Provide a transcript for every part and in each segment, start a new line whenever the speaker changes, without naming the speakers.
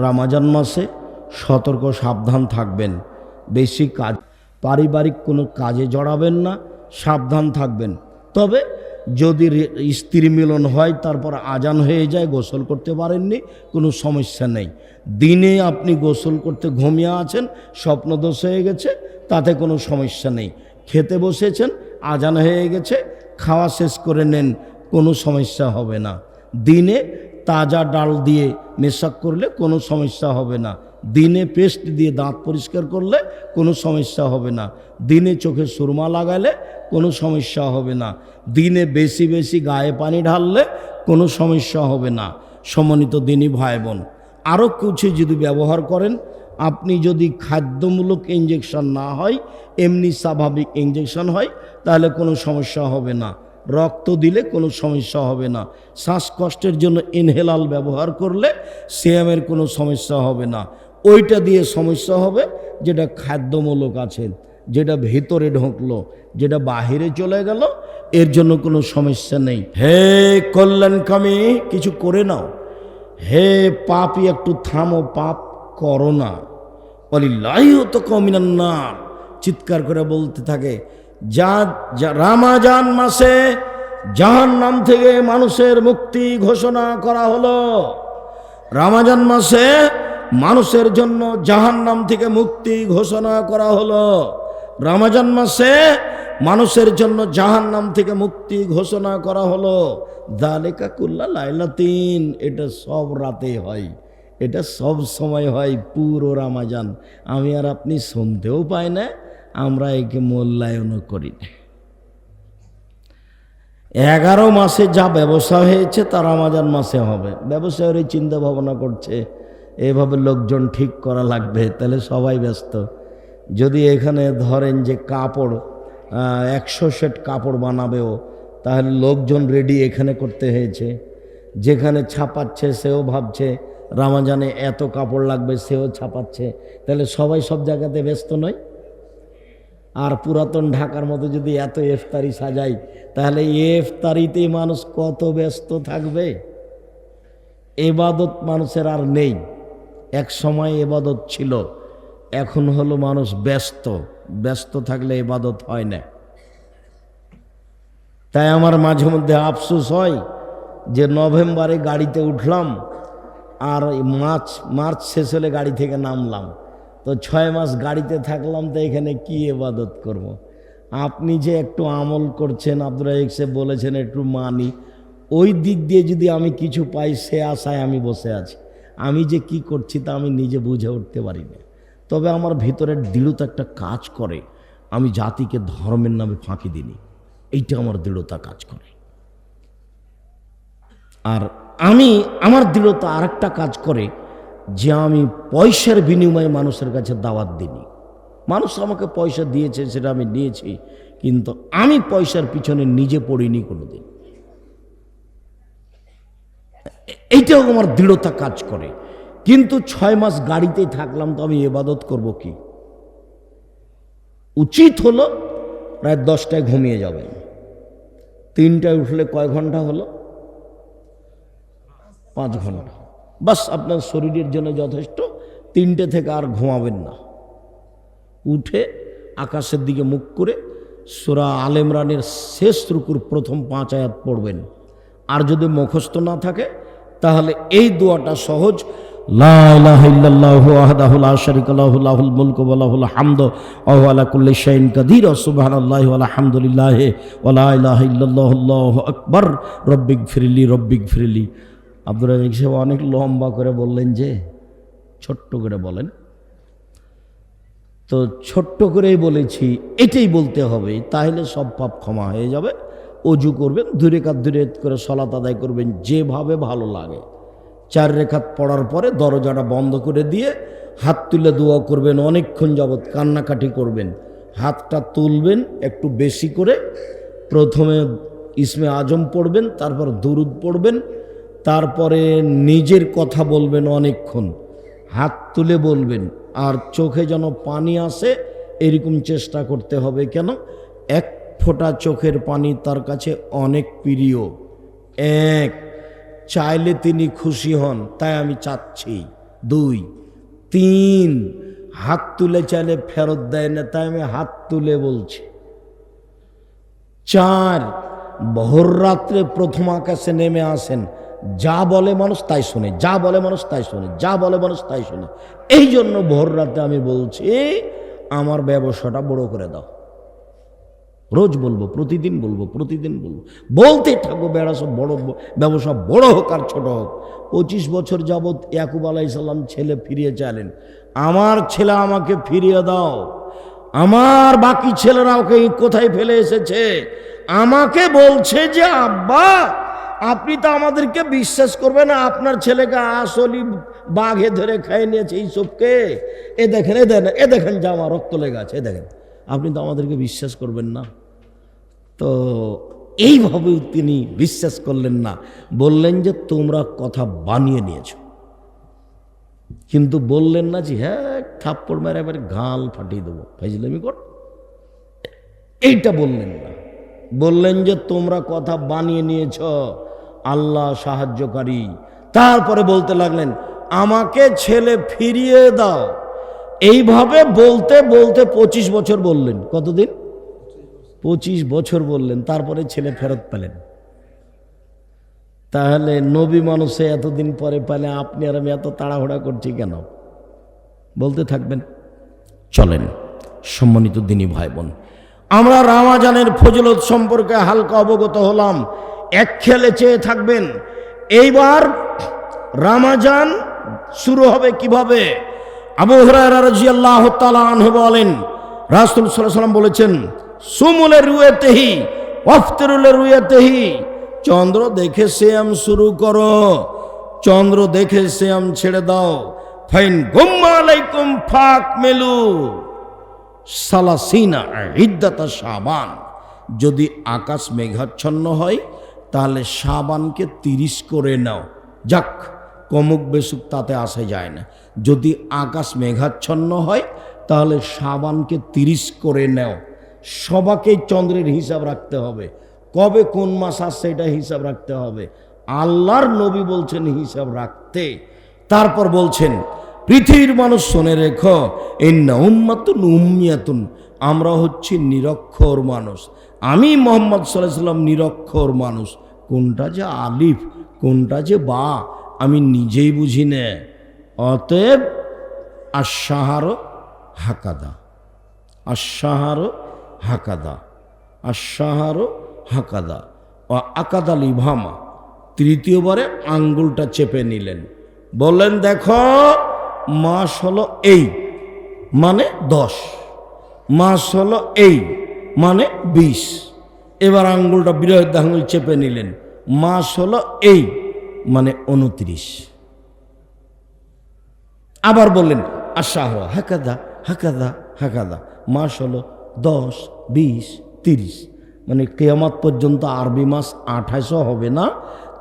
রমজান মাসে সতর্ক সাবধান থাকবেন। বেশি কাজ পারিবারিক কোনো কাজে জড়াবেন না, সাবধান থাকবেন। তবে যদি স্ত্রী মিলন হয় তারপর আজান হয়ে যায়, গোসল করতে পারেননি, কোনো সমস্যা নেই। দিনে আপনি গোসল করতে ঘুমিয়ে আছেন, স্বপ্নদোষ হয়ে গেছে, তাতে কোনো সমস্যা নেই। খেতে বসেছেন, আজান হয়ে গেছে, খাওয়া শেষ করে নেন, কোনো সমস্যা হবে না। দিনে তাজা ডাল দিয়ে মেশাক করলে কোনো সমস্যা হবে না। দিনে পেস্ট দিয়ে দাঁত পরিষ্কার করলে কোনো সমস্যা হবে না। দিনে চোখে সুরমা লাগালে কোনো সমস্যা হবে না। দিনে বেশি বেশি গায়ে পানি ঢাললে কোনো সমস্যা হবে না। সম্মানিত দিনী ভাই বোন, আরও কিছু যদি ব্যবহার করেন, আপনি যদি খাদ্যমূলক ইঞ্জেকশন না হয়, এমনি স্বাভাবিক ইঞ্জেকশন হয়, তাহলে কোনো সমস্যা হবে না। রক্ত দিলে কোনো সমস্যা হবে না। শ্বাসকষ্টের জন্য ইনহেলাল ব্যবহার করলে সিএমের কোনো সমস্যা হবে না। ওইটা দিয়ে সমস্যা হবে যেটা খাদ্যমূলক আছে, যেটা ভেতরে ঢুকলো, যেটা বাহিরে চলে গেল, এর জন্য কোনো সমস্যা নেই। হে কল্যাণকামী, কিছু করে নাও। হে পাপী, একটু থামো, পাপ করো না। চিৎকার করে বলতে থাকে, যা রমজান মাসে জাহান্নাম থেকে মানুষের মুক্তি ঘোষণা করা হলো। রমজান মাসে মানুষের জন্য জাহান্নাম থেকে মুক্তি ঘোষণা করা হলো। রমজান মাসে মানুষের জন্য জাহান্নাম থেকে মুক্তি ঘোষণা করা হলো। যালিকা কুল্লা লাইলাতিন, এটা সব রাতে হয়, এটা সব সময় হয়, পুরো রমজান। আমি আর আপনি শুনতেও পাই না, আমরা একে মূল্যায়নও করি না। 11 মাসে যা ব্যবসা হয়েছে তা রমজান মাসে হবে। ব্যবসায়ীরা চিন্তা ভাবনা করছে এভাবে লোকজন ঠিক করা লাগবে, তাহলে সবাই ব্যস্ত। যদি এখানে ধরেন যে কাপড় 100 সেট কাপড় বানাবেও, তাহলে লোকজন রেডি এখানে করতে হয়েছে। যেখানে ছাপাচ্ছে সেও ভাবছে রমজানে এত কাপড় লাগবে, সেও ছাপাচ্ছে, তাহলে সবাই সব জায়গাতে ব্যস্ত নয়। আর পুরাতন ঢাকার মতো যদি এত ইফতারি সাজাই, তাহলে ইফতারিতে মানুষ কত ব্যস্ত থাকবে। ইবাদত মানুষের আর নেই। এক সময় ইবাদত ছিল, এখন হলো মানুষ ব্যস্ত। ব্যস্ত থাকলে ইবাদত হয় না। তাই আমার মাঝে মধ্যে আফসোস হয় যে নভেম্বরে গাড়িতে উঠলাম আর মার্চ শেষ হলে গাড়ি থেকে নামলাম, তো 6 মাস গাড়িতে থাকলাম, তো এখানে কি ইবাদত করব। আপনি যে একটু আমল করছেন, আব্দুর রাজ্জাক সাহেব বলেছেন একটু মানি, ওই দিক দিয়ে যদি আমি কিছু পাই, সে আশায় আমি বসে আছি। আমি যে কি করছি তা আমি নিজে বুঝে উঠতে পারি না। তবে আমার ভিতরের দৃঢ়তা একটা কাজ করে, আমি জাতিকে ধর্মের নামে ফাঁকি দিইনি, এইটা আমার দৃঢ়তা কাজ করে। আর আমার দৃঢ়তা আরেকটা কাজ করে যে আমি পয়সার বিনিময়ে মানুষের কাছে দাওয়াত দিইনি। মানুষ আমাকে পয়সা দিয়েছে, সেটা আমি নিয়েছি, কিন্তু আমি পয়সার পিছনে নিজে পড়িনি কোনোদিন। এইটাও আমার দৃঢ়তা কাজ করে। কিন্তু 6 মাস গাড়িতেই থাকলাম, তো আমি ইবাদত করব কি? উচিত হলো প্রায় 10টায় ঘুমিয়ে যাবেন। 3টায় উঠলে কয় ঘন্টা হলো? 5 ঘন্টা। বাস আপনার শরীরের জন্য যথেষ্ট। 3টে থেকে আর ঘুমাবেন না। উঠে আকাশের দিকে মুখ করে সূরা আলে ইমরানের শেষ রুকুর প্রথম 5 আয়াত পড়বেন। আর যদি মুখস্থ না থাকে তাহলে এই দোয়াটা সহজ, লা ইলাহা ইল্লাল্লাহু ওয়াহদাহু লা শারীকা লাহু লাহুল মুলকু ওয়া লাহুল হামদু ওয়া হুয়া আলা কুল্লি শাইইন কাদির সুবহানাল্লাহি ওয়া আলহামদুলিল্লাহি ওয়া লা ইলাহা ইল্লাল্লাহু আল্লাহু আকবার রব্বিগফিরলি রব্বিগফিরলি। আব্দুর রাজ্জাক সাহেব অনেক লম্বা করে বললেন, যে ছোট্ট করে বলেন। তো ছোট্ট করেই বলেছি, এটাই বলতে হবে, তাহলে সব পাপ ক্ষমা হয়ে যাবে। অজু করবেন, 2 রেখাত 2 রেখাত করে সালাত আদায় করবেন, যেভাবে ভালো লাগে। 4 রেখাত পড়ার পরে দরজাটা বন্ধ করে দিয়ে হাত তুলে দোয়া করবেন, অনেকক্ষণ যাবৎ কান্নাকাটি করবেন। হাতটা তুলবেন একটু বেশি করে, প্রথমে ইসমে আজম পড়বেন, তারপর দুরুদ পড়বেন, তারপরে নিজের কথা বলবেন অনেকক্ষণ, হাত তুলে বলবেন, আর চোখে যেন পানি আসে এরকম চেষ্টা করতে হবে। কেন? 1 ফোঁটা চোখের পানি তার কাছে অনেক প্রিয়। চাইলে তিনি খুশি হন, তাই আমি চাচ্ছি। 2, 3 হাত তুলে চাইলে ফেরত দেয় না, তাই আমি হাত তুলে বলছি। 4 ভোর রাত্রে প্রথম আকাশে নেমে আসেন, যা বলে মানুষ তাই শোনে, যা বলে মানুষ তাই শোনে, যা বলে মানুষ তাই শোনে। এই জন্য ভোর রাতে আমি বলছি আমার ব্যবসাটা বড় করে দাও। রোজ বলবো, প্রতিদিন বলবো, প্রতিদিন বলবো, বলতে থাকবো। ব্যবসা বড় হোক আর ছোট হোক। 25 বছর যাবৎ ইয়াকুব আলাইহিস সালাম ছেলে ফিরিয়ে চাইলেন, আমার ছেলে আমাকে ফিরিয়ে দাও। আমার বাকি ছেলেরা ওকে কোথায় ফেলে এসেছে, আমাকে বলছে যে আব্বা আপনি তো আমাদেরকে বিশ্বাস করবেন না, আপনার ছেলেকে আসলি বাঘে ধরে খাইয়ে নিয়েছে এইসবকে। এ দেখেন, এ দেখেন জামা রক্ত লেগে আছে, এ দেখেন, আপনি তো আমাদেরকে বিশ্বাস করবেন না। তো এইভাবেও তিনি বিশ্বাস করলেন না, বললেন যে তোমরা কথা বানিয়ে নিয়েছো, কিন্তু বললেন না যে হ্যাঁ থাপ্পড় মেরে এবার গাল ফাটিয়ে দেবো, ফাইজলামি কর, এইটা বললেন না। বললেন যে তোমরা কথা বানিয়ে নিয়েছ, আল্লাহ সাহায্যকারী। তারপরে বলতে লাগলেন আমাকে ছেলে ফিরিয়ে দাও। এইভাবে বলতে বলতে 25 বছর বললেন। কতদিন? 25 বছর বললেন, তারপরে ছেলে ফেরত পেলেন। তাহলে নবী মানুষে এতদিন পরে পেলে আপনি আর আমি এত তাড়াহুড়া করছি কেন? বলতে থাকবেন। চলেন সম্মানিত দিনী ভাই বোন, আমরা রমজানের ফজিলত সম্পর্কে হালকা অবগত হলাম। এক খেলে চেয়ে থাকবেন এইবার রমজান শুরু হবে কিভাবে। আবু হুরায়রা রাদিয়াল্লাহু তাআলা আনহু বলেন, রাসূল সাল্লাল্লাহু আলাইহি ওয়াসাল্লাম বলেছেন সুমুলে রুয়াতেহি ওয়াফতিরুলে রুয়াতেহি, চন্দ্র দেখে সিয়াম শুরু করো, চন্দ্র দেখে সিয়াম ছেড়ে দাও। ফাইন গুম্মা আলাইকুম ফাকমিলু সালাসিনা ইদ্দাতা শাবান, যদি আকাশ মেঘাচ্ছন্ন হয় তাহলে শাবানকে 30 করে নাও। যাক, কমুক বেসুক তাতে আসে যায় না। যদি আকাশ মেঘাচ্ছন্ন হয় তাহলে শাবানকে 30 করে নাও। সবাকেই চন্দ্রের হিসাব রাখতে হবে, কবে কোন মাস আসছে এটা হিসাব রাখতে হবে। আল্লাহর নবী বলছেন হিসাব রাখতে। তারপর বলছেন পৃথিবীর মানুষ শুনে রেখো, ইন্না উম্মাতুন উম্মিয়াতুন, আমরা হচ্ছি নিরক্ষর মানুষ। আমি মুহাম্মদ সাল্লাল্লাহু আলাইহি ওয়াসাল্লাম নিরক্ষর মানুষ। কোনটা যে আলিফ কোনটা যে বা আমি নিজেই বুঝি না। অতএব আশ-শাহরু হাকাদা, আশ-শাহরু হাকাদা, আশ-শাহরু হাকাদা ও আকাদাল ইভামা, তৃতীয়বারে আঙ্গুলটা চেপে নিলেন, বললেন দেখো মাস হলো এই মানে 10, মাস হলো এই মানে 20। এবার আঙ্গুলটা বৃহৎ আঙ্গুল চেপে নিলেন, মাস হলো এই মানে 29। আবার বললেন আশ-শাহরু হাকাদা হাকাদা হাকাদা, মাস হলো 10, 20, 30, মানে কিয়ামত পর্যন্ত আরবি মাস 28ও হবে না,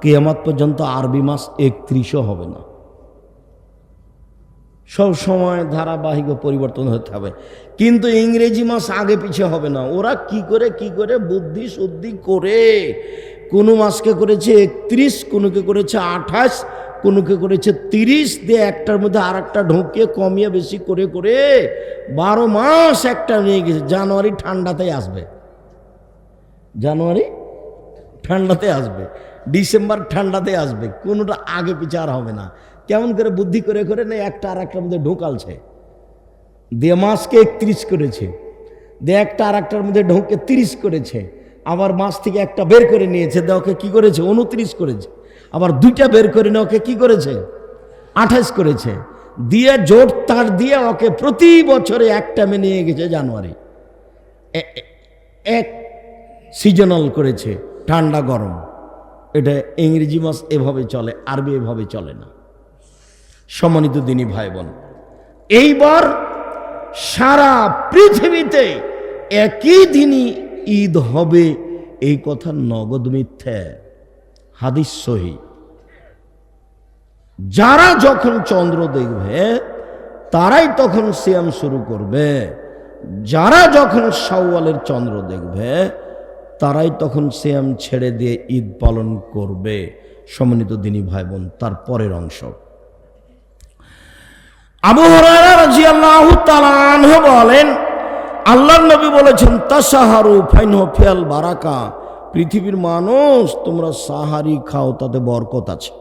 কিয়ামত পর্যন্ত আরবি মাস 31ও হবে না। সব সময় ধারাবাহিক পরিবর্তন হতে হবে, কিন্তু ইংরেজি মাস আগে পিছিয়ে হবে না। ওরা কি করে বুদ্ধি শুদ্ধি করে কোনো মাসকে করেছে 31, কোনোকে করেছে 28, কোনোকে করেছে 30, দিয়ে একটার মধ্যে আর একটা ঢুকিয়ে কমিয়ে বেশি করে 12 মাস একটা নিয়ে গেছে। জানুয়ারি ঠান্ডাতে আসবে, জানুয়ারি ঠান্ডাতে আসবে, ডিসেম্বর ঠান্ডাতে আসবে, কোনোটা আগে পিছিয়ে আর হবে না। কেমন করে বুদ্ধি করে না একটা আর একটার মধ্যে ঢোকালছে, দিয়ে মাসকে 31 করেছে, দিয়ে একটা আর একটার মধ্যে ঢোকে 30 করেছে, আবার মাস থেকে একটা বের করে নিয়েছে, দিয়ে ওকে কী করেছে 29 করেছে, আবার দুইটা বের করে নিয়ে ওকে কী করেছে 28 করেছে, দিয়ে জোট তার দিয়ে ওকে প্রতি বছরে একটা নিয়ে গেছে জানুয়ারি। এক সিজনাল করেছে, ঠান্ডা গরম। এটা ইংরেজি মাস এভাবে চলে, আরবি এভাবে চলে না। সম্মানিত দিনী ভাই বোন, এইবার সারা পৃথিবীতে একই দিনই ঈদ হবে, এই কথা নগদ মিথ্যা, হাদিস সহিহ। যারা যখন চন্দ্র দেখবে তারাই তখন সিয়াম শুরু করবে, যারা যখন শাওয়ালের চন্দ্র দেখবে তারাই তখন সিয়াম ছেড়ে দিয়ে ঈদ পালন করবে। সম্মানিত দিনী ভাই বোন, তার পরের অংশ, আবু হুরায়রা রাদিয়াল্লাহু তাআলা আনহু বলেন, আল্লাহর নবী বলেছেন, তাসাহারু ফাইনহু ফিল বারাকা, পৃথিবীর মানুষ তোমরা সাহারি খাও, তাতে বরকত আছে।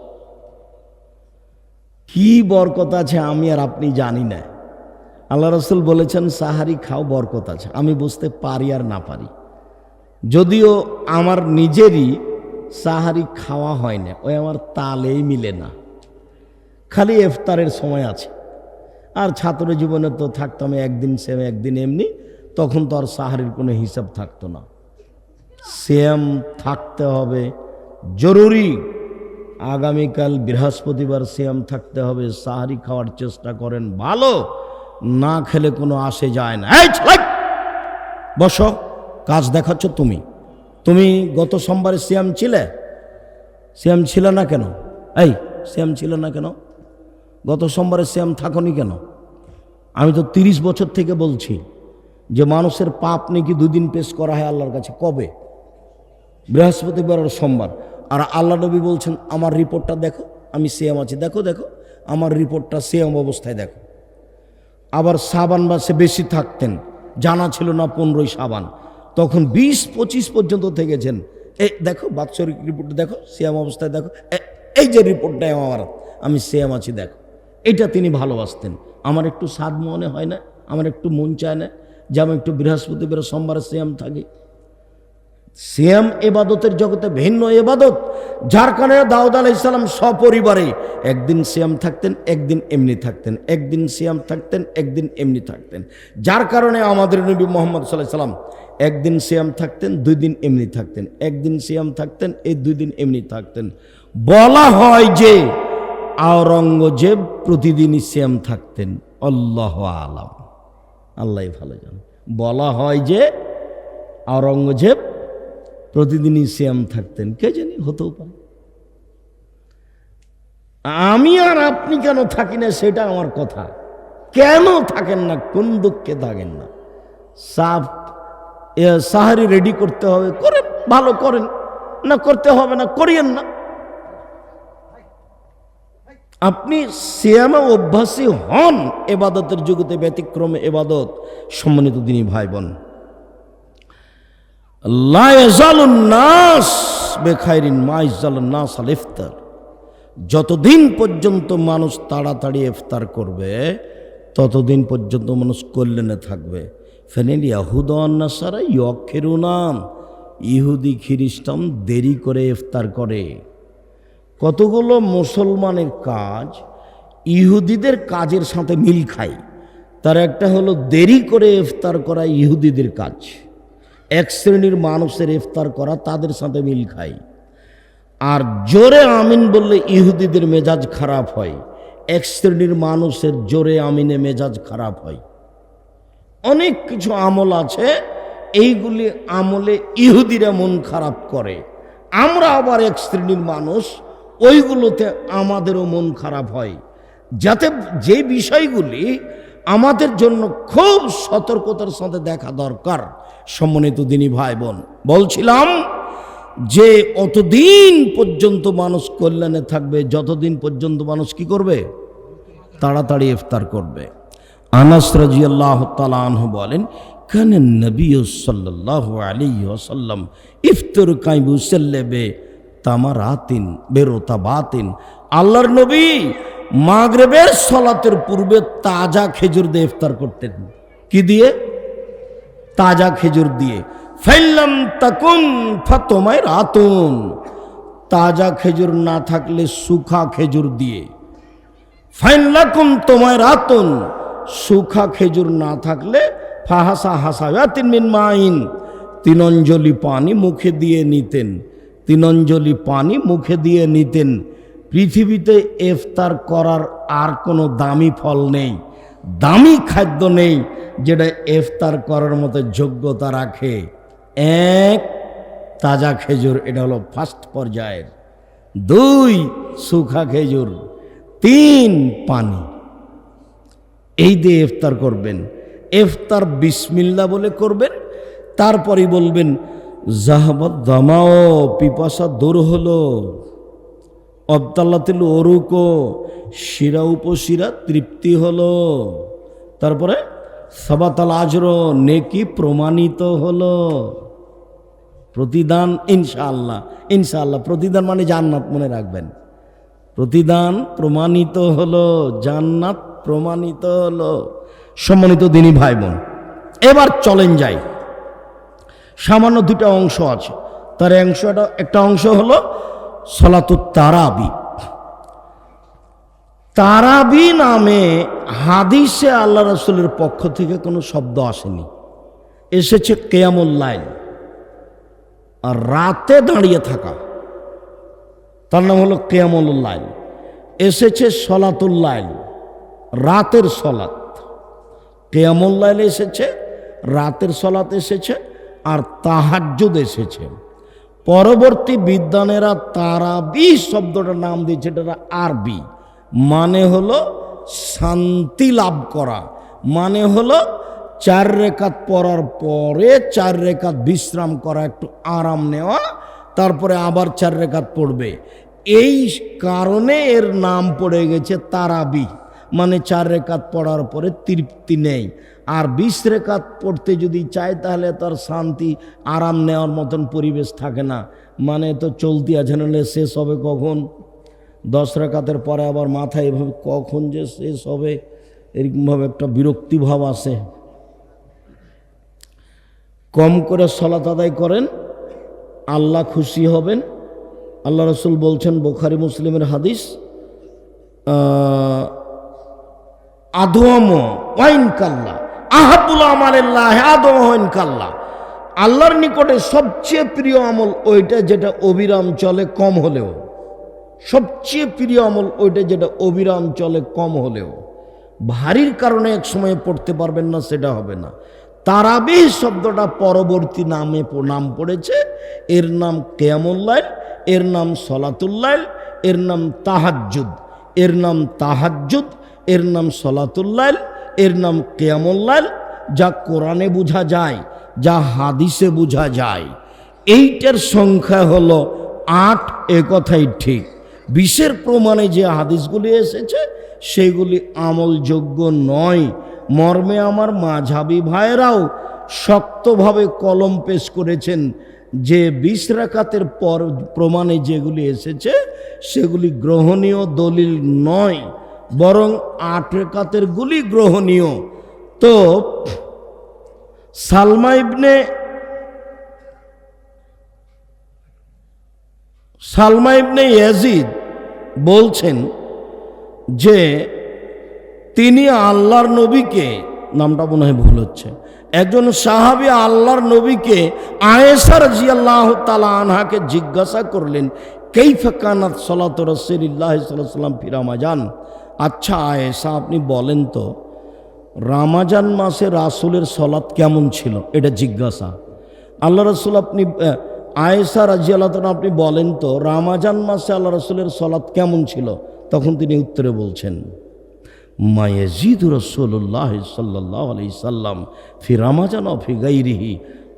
কি বরকত আছে আমি আর আপনি জানি না। আল্লাহ রাসূল বলেছেন সাহারি খাও, বরকত আছে। আমি বুঝতে পারি আর না পারি, যদিও আমার নিজেরই সাহারি খাওয়া হয় না, ওই আমার তালেই মিলে না, খালি ইফতারের সময় আছে। আর ছাত্র জীবনে তো থাকতাম একদিন সেম একদিন এমনি, তখন তো আর সাহারির কোনো হিসাব থাকতো না। সেম থাকতে হবে জরুরি। আগামীকাল বৃহস্পতিবার সেম থাকতে হবে, সাহারি খাওয়ার চেষ্টা করেন, ভালো না খেলে কোনো আসে যায় না। এই ছেলে, বসো, কাজ দেখাচ্ছ তুমি। তুমি গত সোমবারে সিয়াম ছিলে? সিয়াম ছিল না কেন? এই সিয়াম ছিল না কেন? গত সোমবারে সিয়াম থাকনি কেন? আমি তো 30 বছর থেকে বলছি যে মানুষের পাপ নাকি 2 দিন পেশ করা হয় আল্লাহর কাছে। কবে? বৃহস্পতিবার আর সোমবার। আর আল্লাহ নবী বলছেন আমার রিপোর্টটা দেখো, আমি সিয়াম আছি, দেখো দেখো আমার রিপোর্টটা সিয়াম অবস্থায় দেখো। আবার শাবান মাসে বেশি থাকতেন, জানা ছিল না 15ই শাবান, তখন 20-25 পর্যন্ত থেকেছেন। এই দেখো বাৎসরিক রিপোর্ট দেখো, সিয়াম অবস্থায় দেখো, এই যে রিপোর্টটাই আমার, আমি সিয়াম আছি দেখো। এটা তিনি ভালোবাসতেন। আমার একটু স্বাদ মনে হয় না, আমার একটু মন চায় না যে আমি একটু বৃহস্পতিবার সোমবারে সিয়াম থাকি। সিয়াম এবাদতের জগতে ভিন্ন এবাদত, যার কারণে দাউদ আলাইহিস সালাম সপরিবারে একদিন সিয়াম থাকতেন, একদিন এমনি থাকতেন, একদিন সিয়াম থাকতেন, একদিন এমনি থাকতেন। যার কারণে আমাদের নবী মুহাম্মদ সাল্লাল্লাহু আলাইহি সাল্লাম একদিন সিয়াম থাকতেন, 2 দিন এমনি থাকতেন, একদিন সিয়াম থাকতেন, এই 2 দিন এমনি থাকতেন। বলা হয় যে আওরঙ্গজেব প্রতিদিনই সিয়াম থাকতেন, আল্লাহু আলাম, আল্লাহ ভালো জানেন। বলা হয় যে আওরঙ্গজেব প্রতিদিনই সিয়াম থাকতেন, কে জানি, হতেও পারে। আমি আর আপনি কেন থাকি না সেটা আমার কথা। কেন থাকেন না, কোন দুঃখে থাকেন না? সাহারি রেডি করতে হবে, করেন, ভালো করেন, না করতে হবে না করিয়েন না। আপনি সিয়ামে অভ্যাসী হন, এবাদতের জগতে ব্যতিক্রমে এবাদত। সম্মানিত দিনী ভাই বোন, লা ইয়াজালুন নাস বিখাইরিন মা ইয়াজালুন নাস আল ইফতার, যতদিন পর্যন্ত মানুষ তাড়াতাড়ি ইফতার করবে ততদিন পর্যন্ত মানুষ কল্যাণে থাকবে। ফেনিল ইয়াহুদা ওয়ান নাসারা ইয়খিরুনা, ইহুদি খ্রিস্টান দেরি করে ইফতার করে। কতগুলো মুসলমানের কাজ ইহুদিদের কাজের সাথে মিল খায়। তার একটা হলো দেরি করে ইফতার করা ইহুদিদের কাজ, এক শ্রেণীর মানুষের ইফতার করা তাদের সাথে মিল খায়। আর জোরে আমিন বললে ইহুদিদের মেজাজ খারাপ হয়, এক শ্রেণীর মানুষের জোরে আমিনে মেজাজ খারাপ হয়। অনেক কিছু আমল আছে, এইগুলি আমলে ইহুদিরা মন খারাপ করে। আমরা আবার এক শ্রেণীর মানুষ, ওইগুলোতে আমাদেরও মন খারাপ হয়। যাতে যে বিষয়গুলি আমাদের জন্য খুব সতর্কতার সাথে দেখা দরকার। সম্মানিত দিনী ভাই বোন, বলছিলাম যে অতদিন পর্যন্ত মানুষ কল্যাণে থাকবে যতদিন পর্যন্ত মানুষ কি করবে, তাড়াতাড়ি ইফতার করবে। আনাস রাদিয়াল্লাহু তাআলা আনহু বলেন, কানা নবী সাল্লাল্লাহু আলাইহি ওয়াসাল্লাম ইফতার কাইবু সাল্লাবে তামারাতিন বেরোতাবাতিন, আল্লাহর নবী মাগরিবের সালাতের পূর্বে তাজা খেজুর দিয়ে ইফতার করতেন। কি দিয়ে? তাজা খেজুর দিয়ে। ফাইলাম তাকুন ফাতমায় রাতুন, তাজা খেজুর না থাকলে শুখা খেজুর দিয়ে। ফাইলাকুম তোমায় রাতুন, শুখা খেজুর না থাকলে ফাহাসা হাসায়াতিন মিন মাইন, 3 অঞ্জলি পানি মুখে দিয়ে নিতেন, 3 অঞ্জলি পানি মুখে দিয়ে নিতেন। পৃথিবীতে ইফতার করার আর কোনো দামি ফল নেই, দামি খাদ্য নেই যেটা ইফতার করার মতো যোগ্যতা রাখে। 1 তাজা খেজুর, এটা হলো ফার্স্ট পর্যায়ের। 2 শুখা খেজুর, 3 পানি। এই দিয়ে ইফতার করবেন। ইফতার বিসমিল্লাহ বলে করবেন, তারপরেই বলবেন জাহাবাত দামাও, পিপাসা দূর হলো, অবতাল্লাতিল ওরুকো, শিরা উপশিরা তৃপ্তি হলো, তারপরে সাবাতাল আজর নেকি প্রমাণিত হলো, প্রতিদান ইনশাআল্লাহ, ইনশাআল্লাহ প্রতিদান মানে জান্নাত, মনে রাখবেন, প্রতিদান প্রমাণিত হলো, জান্নাত প্রমাণিত হলো। সম্মানিত দিনী ভাই বোন, এবার চলেন যাই, সামান্য দুটা অংশ আছে, তার একটা অংশ হলো সলাতুত তারাবি। তারাবি নামে হাদিসে আল্লাহ রাসূলের পক্ষ থেকে কোনো শব্দ আসেনি, এসেছে কিয়ামুল লাইল, আর রাতে দাঁড়িয়ে থাকা, তার নাম হলো কিয়ামুল লাইল। এসেছে সলাতুল লাইল, রাতের সলাত। কিয়ামুল লাইল এসেছে, রাতের সলাত এসেছে, আর তাহাজ্জুদ এসেছে। পরবর্তী বিদ্বানেরা তারাবি শব্দটার নাম দিয়েছে, এটা আরবি, মানে হলো শান্তি লাভ করা, মানে হলো 4 রেকাত পড়ার পরে 4 রেকাত বিশ্রাম করা, একটু আরাম নেওয়া, তারপরে আবার 4 রেকাত পড়বে। এই কারণে এর নাম পড়ে গেছে তারাবি, মানে 4 রেকাত পড়ার পরে তৃপ্তি নেই। আর 20 রেকাত পড়তে যদি চায় তাহলে তার শান্তি আরাম নেওয়ার মতন পরিবেশ থাকে না, মানে তো চলতি আছে, নাহলে শেষ হবে কখন? 10 রেকাতের পরে আবার মাথায় এভাবে কখন যে শেষ হবে এরকমভাবে একটা বিরক্তি ভাব আসে। কম করে সলাত আদায় করেন, আল্লাহ খুশি হবেন। আল্লাহ রাসূল বলছেন, বুখারী মুসলিমের হাদিস, আদওয়াম ওয়াইন কাল্লা আহাবুল আমালিল্লাহ আদওয়াম ওয়াইন কাল্লা, আল্লাহর নিকটে সবচেয়ে প্রিয় আমল ওইটা যেটা অবিরাম চলে কম হলেও, সবচেয়ে প্রিয় আমল ওইটা যেটা অবিরাম চলে কম হলেও। ভারীর কারণে এক সময় পড়তে পারবেন না, সেটা হবে না। তারাবিহ শব্দটা পরবর্তী নাম পড়েছে, এর নাম কিয়ামুল লাইল, এর নাম সলাতুল লাইল, এর নাম তাহাজ্জুদ, এর নাম তাহাজ্জুদ, এর নাম সলাতুল লাইল, এর নাম কিয়ামুল লাইল। যা কোরআনে বোঝা যায়, যা হাদিসে বোঝা যায়, এইটার সংখ্যা হলো 8, এ কথাই ঠিক। 20-এর প্রমাণে যে হাদিসগুলি এসেছে সেগুলি আমলযোগ্য নয়, মর্মে আমার মাঝহাবি ভাইরাও শক্তভাবে কলম পেশ করেছেন যে 20 রাকাতের পর প্রমাণে যেগুলি এসেছে সেগুলি গ্রহণীয় দলিল নয়, বরং 8 রাকাতের গুলি গ্রহণীয়। তো সালমা ইবনে ইয়াজিদ বলছেন যে তিনি আল্লাহর নবীকে, নামটা মনে হয় ভুল হচ্ছে, একজন সাহাবী আল্লাহর নবীকে আয়েশা রাদিয়াল্লাহু তাআলা আনহাকে জিজ্ঞাসা করলেন, কাইফা কানাত সালাতু রাসূলিল্লাহ সাল্লাল্লাহু আলাইহি ওয়াসাল্লাম ফি রমাজান। আচ্ছা আয়েশা, আপনি বলেন তো রমাজান মাসে রাসূলের সালাত কেমন ছিল, এটা জিজ্ঞাসা। আল্লাহ রাসূল, আপনি আয়েশা রাদিয়াল্লাহু তাআলা, আপনি বলেন তো রমাজান মাসে আল্লাহ রাসূলের সালাত কেমন ছিল। তখন তিনি উত্তরে বলছেন, মা ইয়াজিদু রাসূলুল্লাহ সাল্লাল্লাহু আলাইহি সাল্লাম ফি রমাজান ও ফি গায়রিহি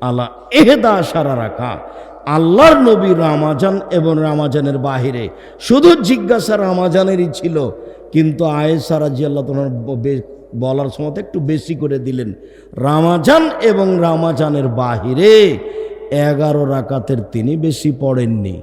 আলা 11 রাকাত। আল্লাহর নবী রমাজান এবং রমাজানের বাহিরে, শুধু জিজ্ঞাসা রমাজানেরই ছিল, কিন্তু আয়েশা রাদিয়াল্লাহু তাআলা বলার সময় একটু বেশি করে দিলেন, রমাজান এবং রমাজানের বাহিরে 11 রাকাতের তিনি বেশি পড়েননি।